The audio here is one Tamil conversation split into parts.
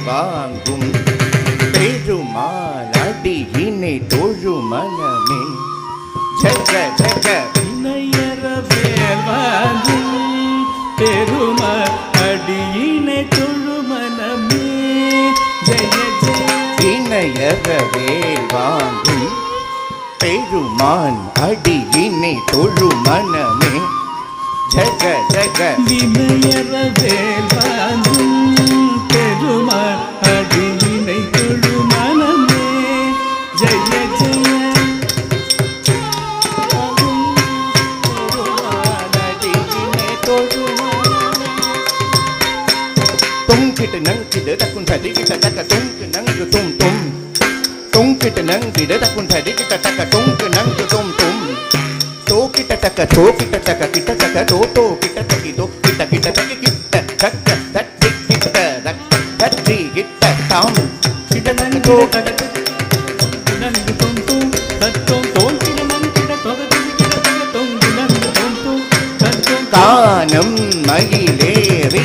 வாங்கும் பெருமாள் அடியினை தொழு மனமே ஜக ஜக வினையற வேல் வாங்கும் பெருமாள் அடியினை தொழு மனமே ஜெய ஜெய. வினையற வேல் வாங்கும் பெருமான் அடியினை தொழு மனமே ஜக ஜக. வினையற வேல் வாங்கும் பெருமாள் அடியினை தொழு மனமே ஜெய ஜெய. தொங்கிட்டு நங்கிடு தக்குன் தடிக்கிட்ட தக்க தொங்கு நங்கு தும் தும் தொங்கிட்டு நங்கிடு தக்குன் தடிக்கிட்ட தக்க தொங்கு நங்கு தும் தும் தோக்கிட்ட தக்க தோக்கிட்ட தக்க கிட்ட தக்க தோ தோ கிட்ட தக்கி தோ கிட்ட கிட்ட தக்கி கிட்ட தக்க தட்டி கிட்ட தக்க தட்டி கிட்ட தாம் கிட்ட நங்கு தோ நங்கு தும் தும் தத்தோம் தோல் கிட நங்கிட தொகதி கிட தக தொங்கு நங்கு தும் தும் தத்தோம். கானம் மயிலேறி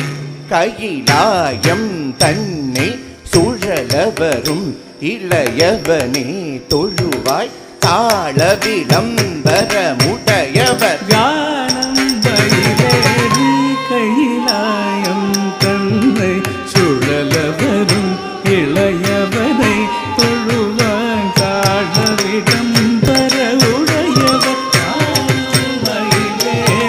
கையிலாயம் தன்னை சுழலவரும் இளையவனே தொழுவாய் தாள விளம்பர முடையவர்.